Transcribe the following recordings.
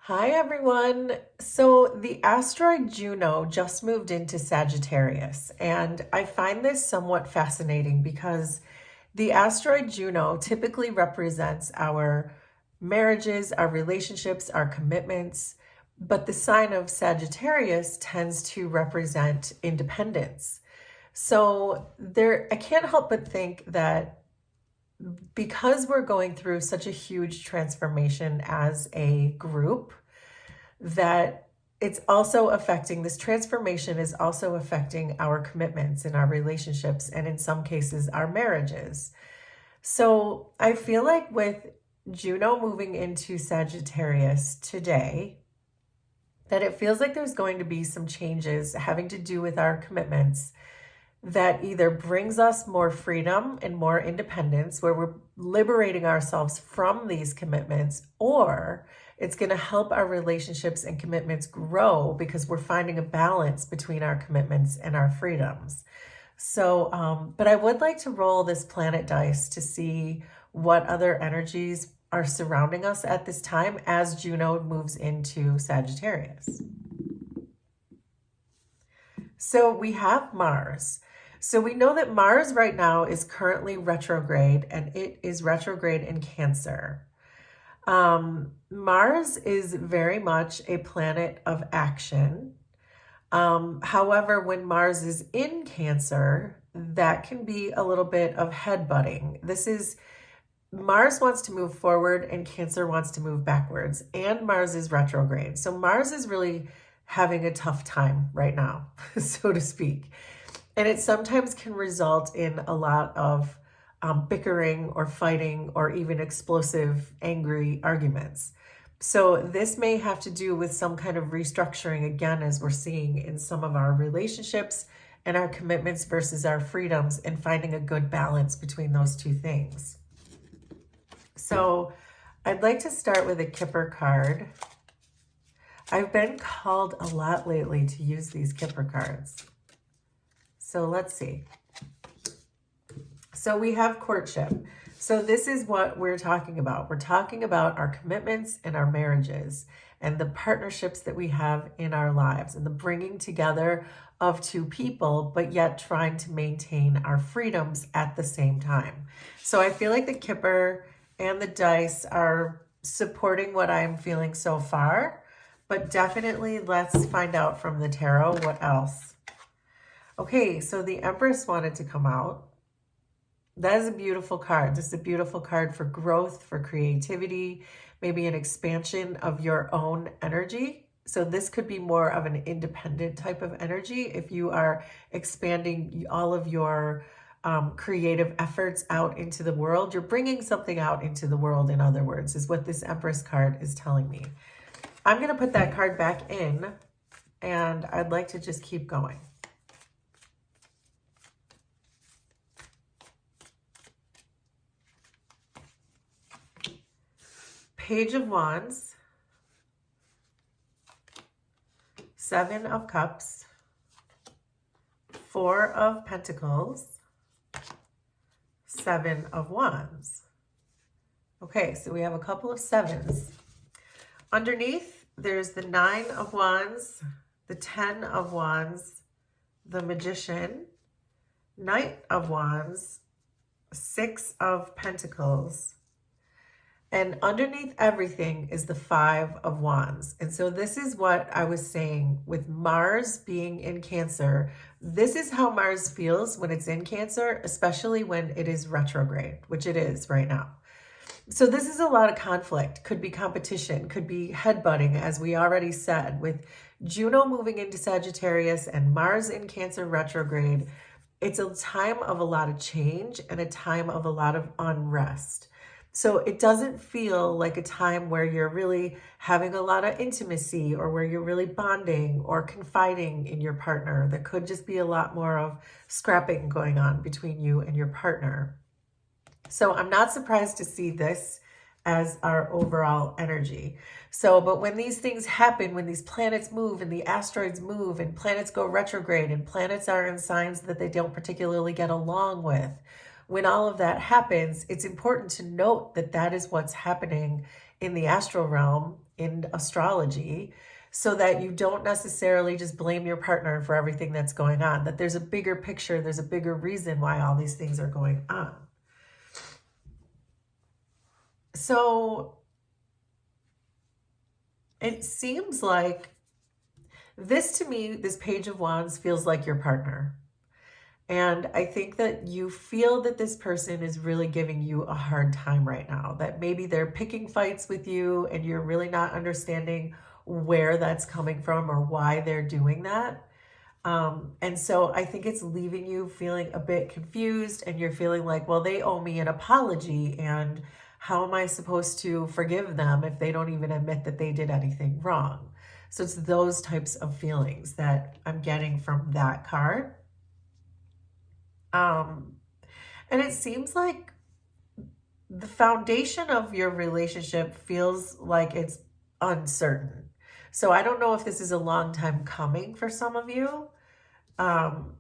Hi everyone. So the asteroid Juno just moved into Sagittarius, and I find this somewhat fascinating because the asteroid Juno typically represents our marriages, our relationships, our commitments, but the sign of Sagittarius tends to represent independence. So I can't help but think that because we're going through such a huge transformation as a group, that this transformation is also affecting our commitments in our relationships and in some cases our marriages. So I feel like with Juno moving into Sagittarius today, that it feels like there's going to be some changes having to do with our commitments that either brings us more freedom and more independence, where we're liberating ourselves from these commitments, or it's going to help our relationships and commitments grow because we're finding a balance between our commitments and our freedoms. But I would like to roll this planet dice to see what other energies are surrounding us at this time as Juno moves into Sagittarius. So we have Mars. So we know that Mars right now is currently retrograde, and it is retrograde in Cancer. Mars is very much a planet of action. However, when Mars is in Cancer, that can be a little bit of headbutting. Mars wants to move forward and Cancer wants to move backwards, and Mars is retrograde. So Mars is really having a tough time right now, so to speak. And it sometimes can result in a lot of bickering or fighting or even explosive, angry arguments. So this may have to do with some kind of restructuring, again, as we're seeing in some of our relationships and our commitments versus our freedoms, and finding a good balance between those two things. So I'd like to start with a Kipper card. I've been called a lot lately to use these Kipper cards. So let's see. So we have courtship. So this is what we're talking about. We're talking about our commitments and our marriages and the partnerships that we have in our lives and the bringing together of two people, but yet trying to maintain our freedoms at the same time. So I feel like the Kipper and the dice are supporting what I'm feeling so far, but definitely let's find out from the tarot what else. Okay, so the Empress wanted to come out. That is a beautiful card. This is a beautiful card for growth, for creativity, maybe an expansion of your own energy. So this could be more of an independent type of energy if you are expanding all of your creative efforts out into the world. You're bringing something out into the world, in other words, is what this Empress card is telling me. I'm going to put that card back in, and I'd like to just keep going. Page of Wands, Seven of Cups, Four of Pentacles, Seven of Wands. Okay, so we have a couple of sevens. Underneath, there's the Nine of Wands, the 10 of Wands, the Magician, Knight of Wands, Six of Pentacles, and underneath everything is the Five of Wands. And so this is what I was saying with Mars being in Cancer. This is how Mars feels when it's in Cancer, especially when it is retrograde, which it is right now. So this is a lot of conflict, could be competition, could be headbutting, as we already said, with Juno moving into Sagittarius and Mars in Cancer retrograde. It's a time of a lot of change and a time of a lot of unrest. So it doesn't feel like a time where you're really having a lot of intimacy or where you're really bonding or confiding in your partner. There could just be a lot more of scrapping going on between you and your partner. So I'm not surprised to see this as our overall energy. But when these things happen, when these planets move and the asteroids move and planets go retrograde and planets are in signs that they don't particularly get along with, when all of that happens, it's important to note that that is what's happening in the astral realm in astrology so that you don't necessarily just blame your partner for everything that's going on, that there's a bigger picture, there's a bigger reason why all these things are going on. So it seems like this, to me, this Page of Wands feels like your partner. And I think that you feel that this person is really giving you a hard time right now, that maybe they're picking fights with you and you're really not understanding where that's coming from or why they're doing that. And so I think it's leaving you feeling a bit confused, and you're feeling like, well, they owe me an apology, and how am I supposed to forgive them if they don't even admit that they did anything wrong? So it's those types of feelings that I'm getting from that card. Um, and it seems like the foundation of your relationship feels like it's uncertain. So I don't know if this is a long time coming for some of you. Um,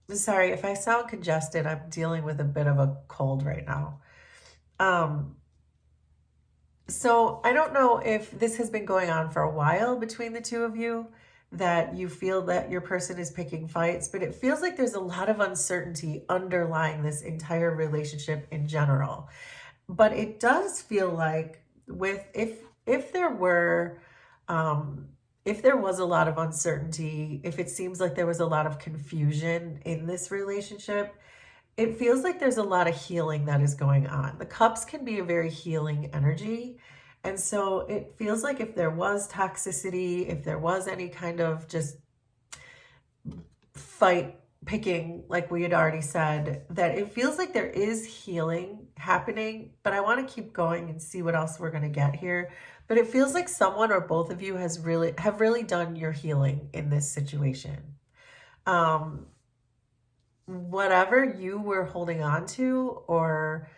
Sorry if I sound congested. I'm dealing with a bit of a cold right now. Um, so I don't know if this has been going on for a while between the two of you, that you feel that your person is picking fights, but it feels like there's a lot of uncertainty underlying this entire relationship in general. But it does feel like, with if there were if there was a lot of uncertainty, if it seems like there was a lot of confusion in this relationship, it feels like there's a lot of healing that is going on. The cups can be a very healing energy. And so it feels like if there was toxicity, if there was any kind of just fight picking, like we had already said, that it feels like there is healing happening. But I want to keep going and see what else we're going to get here. But it feels like someone or both of you have really done your healing in this situation. Whatever you were holding on to, or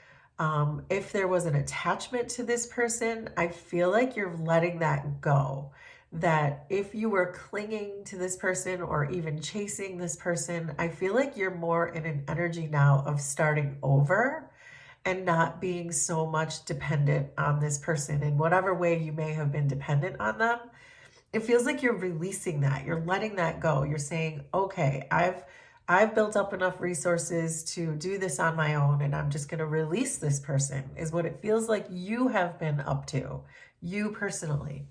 if there was an attachment to this person, I feel like you're letting that go. That if you were clinging to this person or even chasing this person, I feel like you're more in an energy now of starting over and not being so much dependent on this person in whatever way you may have been dependent on them. It feels like you're releasing that. You're letting that go. You're saying, okay, I've built up enough resources to do this on my own, and I'm just going to release this person, is what it feels like you have been up to, you personally.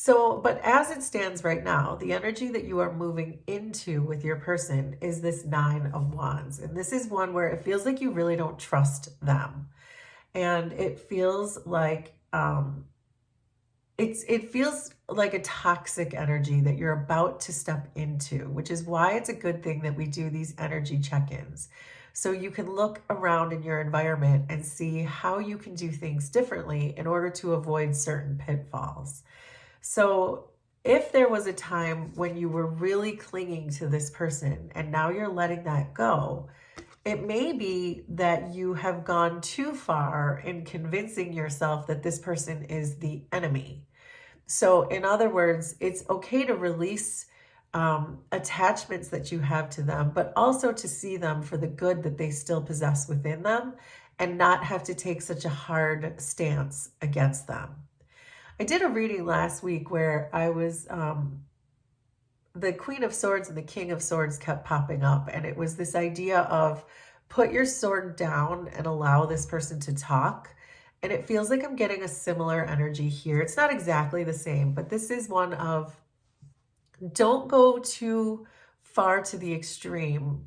But as it stands right now, the energy that you are moving into with your person is this Nine of Wands. And this is one where it feels like you really don't trust them. And it feels like, it feels like a toxic energy that you're about to step into, which is why it's a good thing that we do these energy check-ins. So you can look around in your environment and see how you can do things differently in order to avoid certain pitfalls. So if there was a time when you were really clinging to this person and now you're letting that go, it may be that you have gone too far in convincing yourself that this person is the enemy. So in other words, it's okay to release attachments that you have to them, but also to see them for the good that they still possess within them and not have to take such a hard stance against them. I did a reading last week where I was, the Queen of Swords and the King of Swords kept popping up. And it was this idea of put your sword down and allow this person to talk. And it feels like I'm getting a similar energy here. It's not exactly the same, but this is one of, don't go too far to the extreme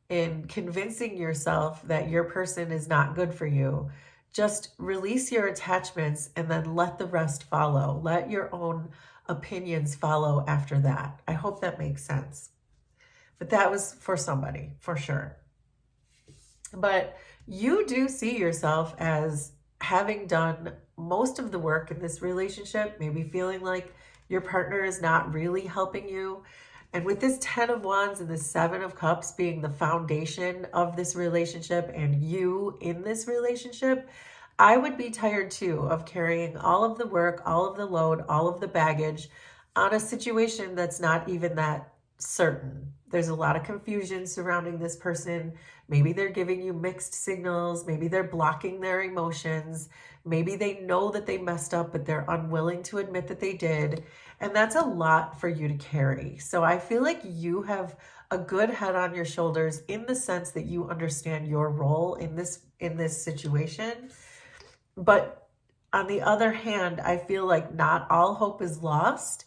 in convincing yourself that your person is not good for you. Just release your attachments and then let the rest follow. Let your own opinions follow after that. I hope that makes sense. But that was for somebody, for sure. But you do see yourself as having done most of the work in this relationship, maybe feeling like your partner is not really helping you. And with this 10 of Wands and the 7 of Cups being the foundation of this relationship and you in this relationship, I would be tired too of carrying all of the work, all of the load, all of the baggage on a situation that's not even that certain. There's a lot of confusion surrounding this person. Maybe they're giving you mixed signals. Maybe they're blocking their emotions. Maybe they know that they messed up, but they're unwilling to admit that they did. And that's a lot for you to carry. So I feel like you have a good head on your shoulders in the sense that you understand your role in this situation. But on the other hand, I feel like not all hope is lost,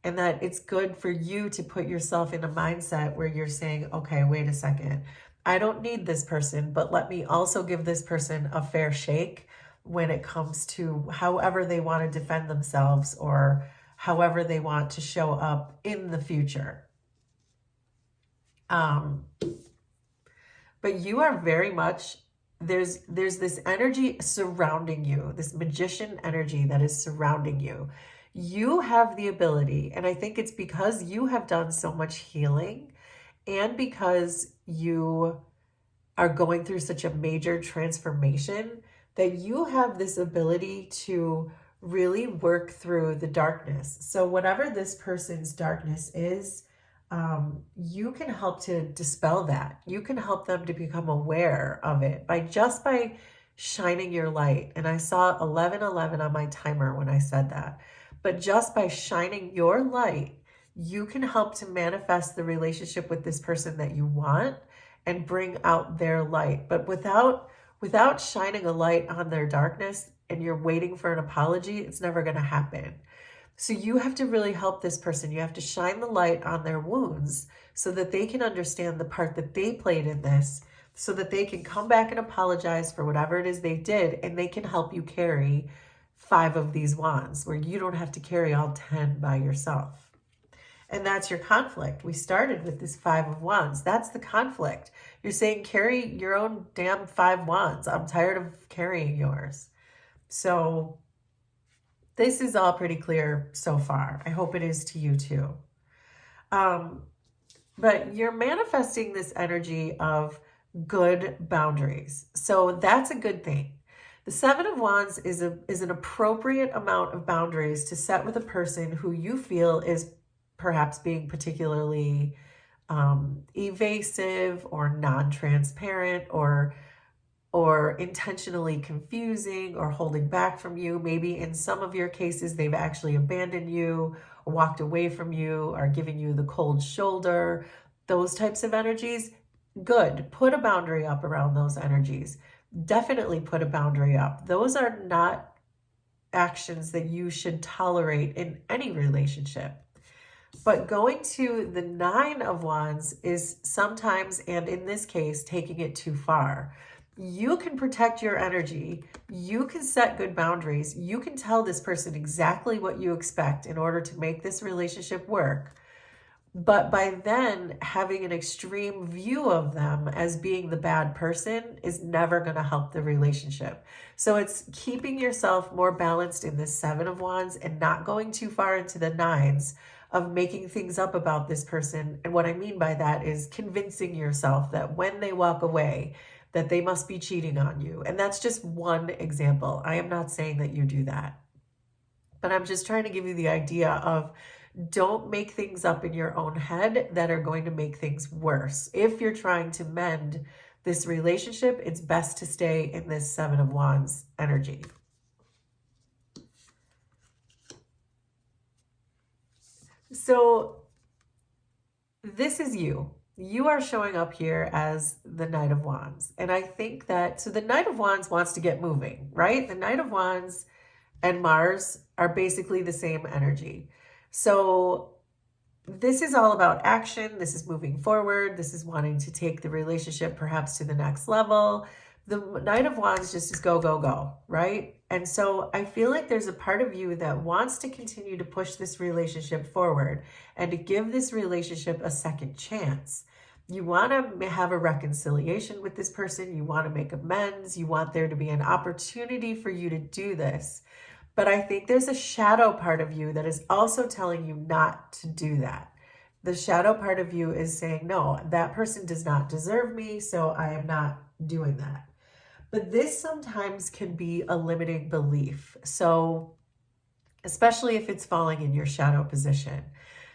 and that it's good for you to put yourself in a mindset where you're saying, okay, wait a second. I don't need this person, but let me also give this person a fair shake when it comes to however they want to defend themselves or however they want to show up in the future. But you are very much, there's this energy surrounding you, this magician energy that is surrounding you. You have the ability, and I think it's because you have done so much healing and because you are going through such a major transformation, that you have this ability to really work through the darkness. So whatever this person's darkness is, you can help to dispel that. You can help them to become aware of it by shining your light. And I saw 1111 on my timer when I said that. But just by shining your light, you can help to manifest the relationship with this person that you want and bring out their light. But without shining a light on their darkness and you're waiting for an apology, it's never going to happen. So you have to really help this person. You have to shine the light on their wounds so that they can understand the part that they played in this, so that they can come back and apologize for whatever it is they did, and they can help you carry 5 of these wands where you don't have to carry all 10 by yourself. And that's your conflict. We started with this 5 of wands. That's the conflict. You're saying carry your own damn 5 wands. I'm tired of carrying yours. So this is all pretty clear so far. I hope it is to you too. But you're manifesting this energy of good boundaries. So that's a good thing. The 7 of Wands is an appropriate amount of boundaries to set with a person who you feel is perhaps being particularly evasive or non-transparent or intentionally confusing or holding back from you. Maybe in some of your cases, they've actually abandoned you or walked away from you or giving you the cold shoulder. Those types of energies, good. Put a boundary up around those energies. Definitely put a boundary up. Those are not actions that you should tolerate in any relationship. But going to the 9 of Wands is sometimes, and in this case, taking it too far. You can protect your energy. You can set good boundaries. You can tell this person exactly what you expect in order to make this relationship work. But by then, having an extreme view of them as being the bad person is never going to help the relationship. So it's keeping yourself more balanced in this 7 of Wands and not going too far into the 9s of making things up about this person. And what I mean by that is convincing yourself that when they walk away, that they must be cheating on you. And that's just one example. I am not saying that you do that. But I'm just trying to give you the idea of don't make things up in your own head that are going to make things worse. If you're trying to mend this relationship, it's best to stay in this 7 of Wands energy. So this is you. You are showing up here as the Knight of Wands. And I think that, so the Knight of Wands wants to get moving, right? The Knight of Wands and Mars are basically the same energy. So this is all about action. This is moving forward. This is wanting to take the relationship perhaps to the next level. The Knight of Wands just is go, go, go, right? And so I feel like there's a part of you that wants to continue to push this relationship forward and to give this relationship a second chance. You want to have a reconciliation with this person. You want to make amends. You want there to be an opportunity for you to do this. But I think there's a shadow part of you that is also telling you not to do that. The shadow part of you is saying, no, that person does not deserve me, so I am not doing that. But this sometimes can be a limiting belief. So especially if it's falling in your shadow position.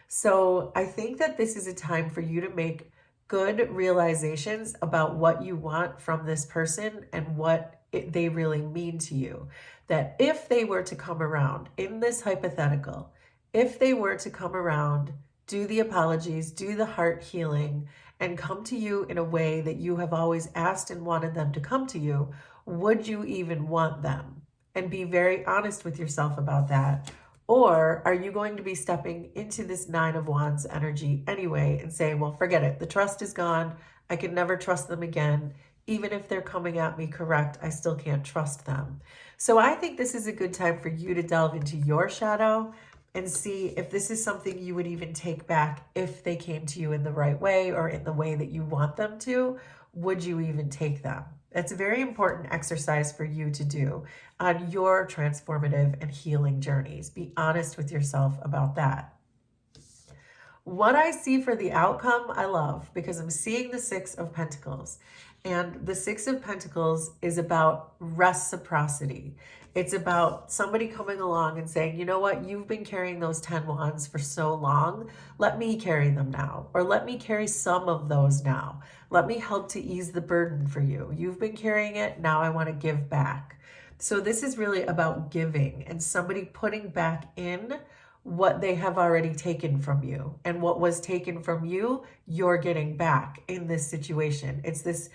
So I think that this is a time for you to make good realizations about what you want from this person and what they really mean to you. That if they were to come around in this hypothetical, if they were to come around, do the apologies, do the heart healing, and come to you in a way that you have always asked and wanted them to come to you, would you even want them? And be very honest with yourself about that. Or are you going to be stepping into this Nine of Wands energy anyway and saying, well, forget it. The trust is gone. I can never trust them again. Even if they're coming at me correct, I still can't trust them. So I think this is a good time for you to delve into your shadow and see if this is something you would even take back if they came to you in the right way or in the way that you want them to. Would you even take them? It's a very important exercise for you to do on your transformative and healing journeys. Be honest with yourself about that. What I see for the outcome, I love, because I'm seeing the Six of Pentacles. And the Six of Pentacles is about reciprocity. It's about somebody coming along and saying, you know what, you've been carrying those 10 wands for so long. Let me carry them now. Or let me carry some of those now. Let me help to ease the burden for you. You've been carrying it. Now I want to give back. So this is really about giving and somebody putting back in what they have already taken from you. And what was taken from you, you're getting back in this situation. It's this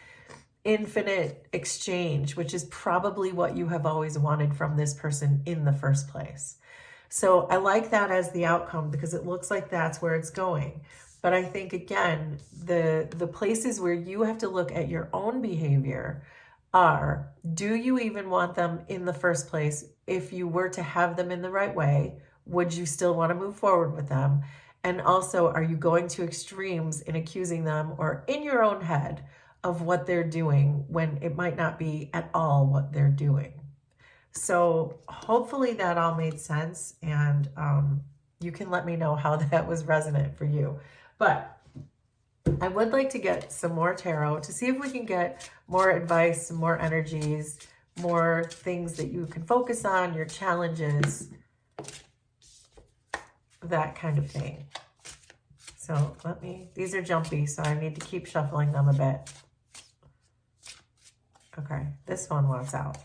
infinite exchange, which is probably what you have always wanted from this person in the first place. So I like that as the outcome because it looks like that's where it's going. But I think, again, the places where you have to look at your own behavior are, do you even want them in the first place? If you were to have them in the right way, would you still want to move forward with them? And also, are you going to extremes in accusing them or in your own head of what they're doing when it might not be at all what they're doing? So hopefully that all made sense, and you can let me know how that was resonant for you. But I would like to get some more tarot to see if we can get more advice, more energies, more things that you can focus on, your challenges, that kind of thing. So these are jumpy, so I need to keep shuffling them a bit. Okay, this one wants out.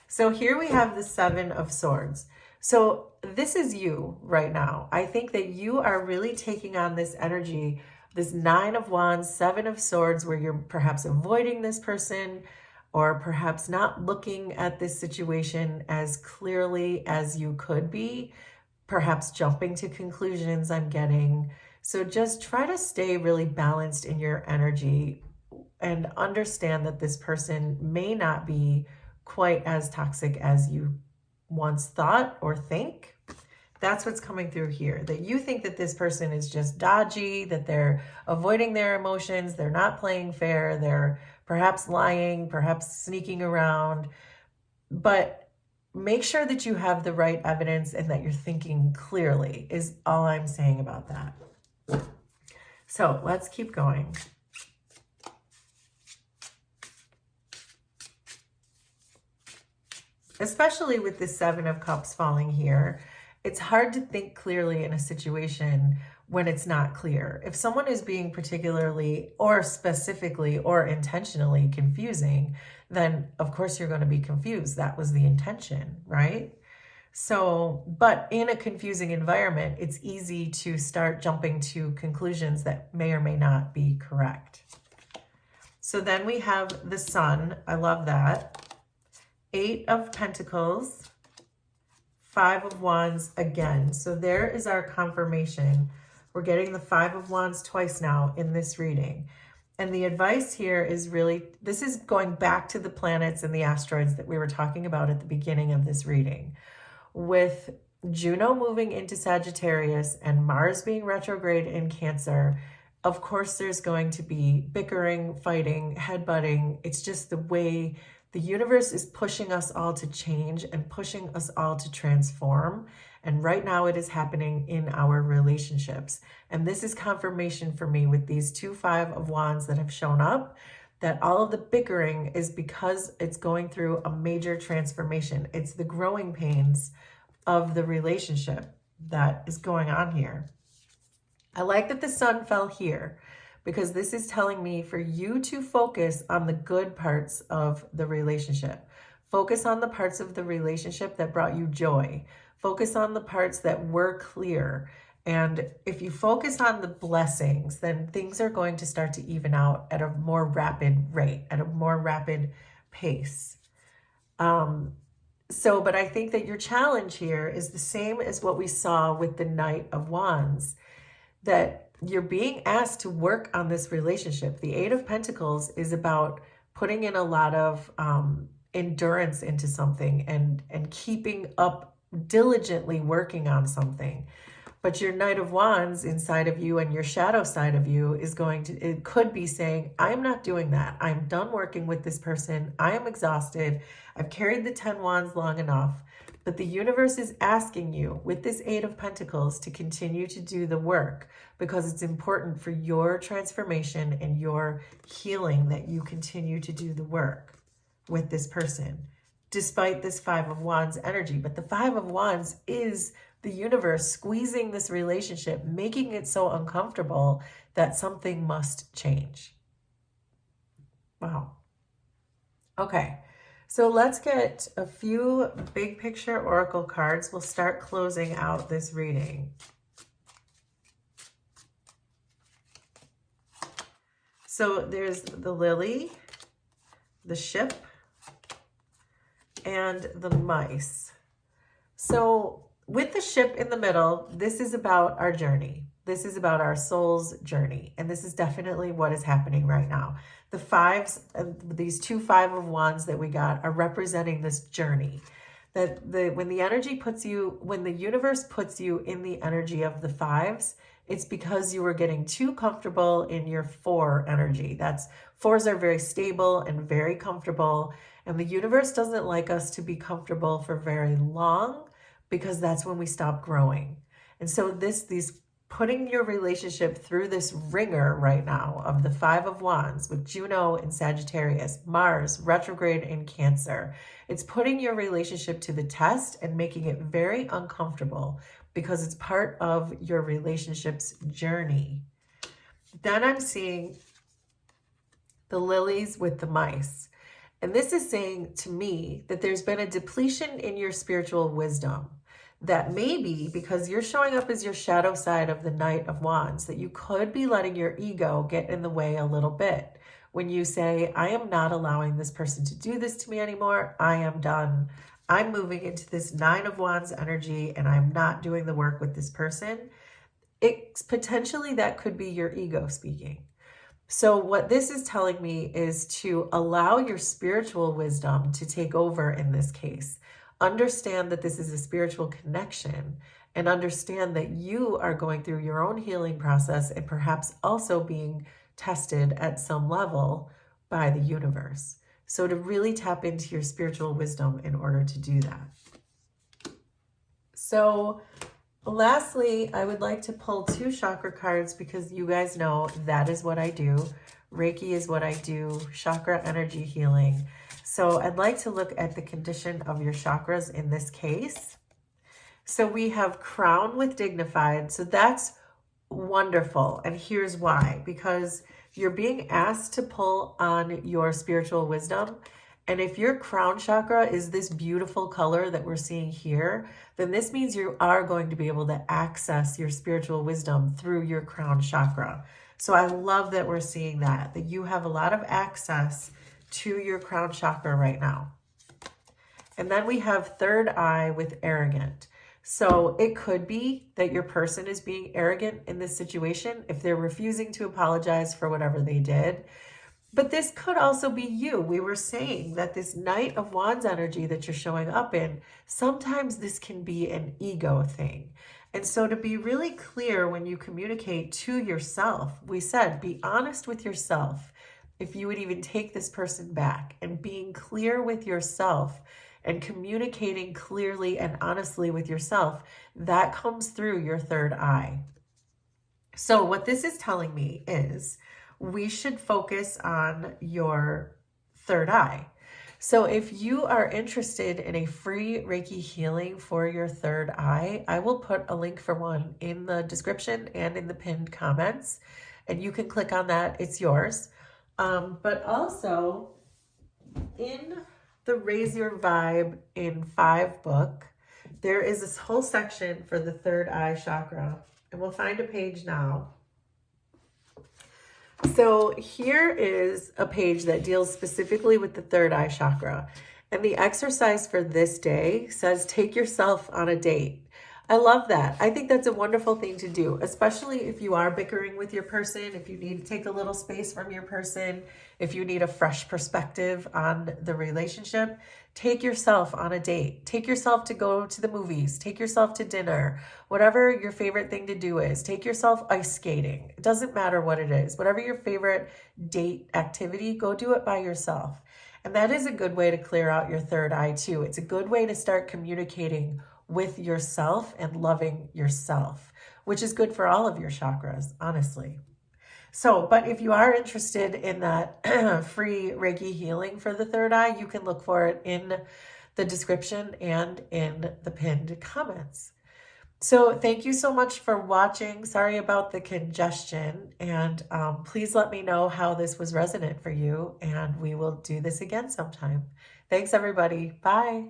So here we have the Seven of Swords. So this is you right now. I think that you are really taking on this energy, this Nine of Wands, Seven of Swords, where you're perhaps avoiding this person or perhaps not looking at this situation as clearly as you could be, perhaps jumping to conclusions I'm getting. So just try to stay really balanced in your energy and understand that this person may not be quite as toxic as you once thought or think. That's what's coming through here, that you think that this person is just dodgy, that they're avoiding their emotions, they're not playing fair, they're perhaps lying, perhaps sneaking around. But make sure that you have the right evidence and that you're thinking clearly is all I'm saying about that. So let's keep going. Especially with the Seven of Cups falling here, it's hard to think clearly in a situation when it's not clear. If someone is being particularly or specifically or intentionally confusing, then of course you're going to be confused. That was the intention, right? So, but in a confusing environment, it's easy to start jumping to conclusions that may or may not be correct. So then we have the Sun. I love that. Eight of Pentacles, Five of Wands again. So there is our confirmation. We're getting the Five of Wands twice now in this reading. And the advice here is really, this is going back to the planets and the asteroids that we were talking about at the beginning of this reading. With Juno moving into Sagittarius and Mars being retrograde in Cancer, of course there's going to be bickering, fighting, headbutting. It's just the way the universe is pushing us all to change and pushing us all to transform. And right now it is happening in our relationships. And this is confirmation for me with these two Five of Wands that have shown up, that all of the bickering is because it's going through a major transformation. It's the growing pains of the relationship that is going on here. I like that the sun fell here because this is telling me for you to focus on the good parts of the relationship. Focus on the parts of the relationship that brought you joy. Focus on the parts that were clear. And if you focus on the blessings, then things are going to start to even out at a more rapid rate, at a more rapid pace. But I think that your challenge here is the same as what we saw with the Knight of Wands, that you're being asked to work on this relationship. The Eight of Pentacles is about putting in a lot of endurance into something and keeping up, diligently working on something. But your Knight of Wands inside of you and your shadow side of you is it could be saying, I'm not doing that. I'm done working with this person. I am exhausted. I've carried the 10 Wands long enough. But the universe is asking you with this Eight of Pentacles to continue to do the work because it's important for your transformation and your healing that you continue to do the work with this person, despite this Five of Wands energy. But the Five of Wands is the universe squeezing this relationship, making it so uncomfortable that something must change. Wow. Okay. So let's get a few big picture oracle cards. We'll start closing out this reading. So there's the lily, the ship, and the mice. So with the ship in the middle, this is about our journey. This is about our soul's journey. And this is definitely what is happening right now. The fives, these two Five of Wands that we got are representing this journey. That when the universe puts you in the energy of the fives, it's because you were getting too comfortable in your four energy. Fours are very stable and very comfortable. And the universe doesn't like us to be comfortable for very long because that's when we stop growing. And so these putting your relationship through this ringer right now of the Five of Wands with Juno in Sagittarius, Mars retrograde in Cancer. It's putting your relationship to the test and making it very uncomfortable because it's part of your relationship's journey. Then I'm seeing the lilies with the mice. And this is saying to me that there's been a depletion in your spiritual wisdom. That maybe because you're showing up as your shadow side of the Knight of Wands, that you could be letting your ego get in the way a little bit. When you say, I am not allowing this person to do this to me anymore. I am done. I'm moving into this Nine of Wands energy and I'm not doing the work with this person. It's potentially that could be your ego speaking. So what this is telling me is to allow your spiritual wisdom to take over in this case. Understand that this is a spiritual connection and understand that you are going through your own healing process and perhaps also being tested at some level by the universe. So to really tap into your spiritual wisdom in order to do that. So lastly, I would like to pull two chakra cards because you guys know that is what I do. Reiki is what I do, chakra energy healing. So I'd like to look at the condition of your chakras in this case. So we have crown with dignified. So that's wonderful. And here's why. Because you're being asked to pull on your spiritual wisdom. And if your crown chakra is this beautiful color that we're seeing here, then this means you are going to be able to access your spiritual wisdom through your crown chakra. So I love that we're seeing that you have a lot of access to your crown chakra right now. And then we have third eye with arrogant. So it could be that your person is being arrogant in this situation if they're refusing to apologize for whatever they did. But this could also be you. We were saying that this Knight of Wands energy that you're showing up in, sometimes this can be an ego thing. And so to be really clear when you communicate to yourself, we said, be honest with yourself. If you would even take this person back and being clear with yourself and communicating clearly and honestly with yourself, that comes through your third eye. So what this is telling me is we should focus on your third eye. So if you are interested in a free Reiki healing for your third eye, I will put a link for one in the description and in the pinned comments, and you can click on that. It's yours. But also in the Raise Your Vibe in 5 book, there is this whole section for the third eye chakra, and we'll find a page now. So here is a page that deals specifically with the third eye chakra. And the exercise for this day says, take yourself on a date. I love that. I think that's a wonderful thing to do, especially if you are bickering with your person, if you need to take a little space from your person, if you need a fresh perspective on the relationship. Take yourself on a date. Take yourself to go to the movies. Take yourself to dinner. Whatever your favorite thing to do is. Take yourself ice skating. It doesn't matter what it is. Whatever your favorite date activity, go do it by yourself. And that is a good way to clear out your third eye too. It's a good way to start communicating with yourself and loving yourself, which is good for all of your chakras, honestly. So, but if you are interested in that free Reiki healing for the third eye, you can look for it in the description and in the pinned comments. So thank you so much for watching. Sorry about the congestion, and please let me know how this was resonant for you, and we will do this again sometime. Thanks, everybody. Bye.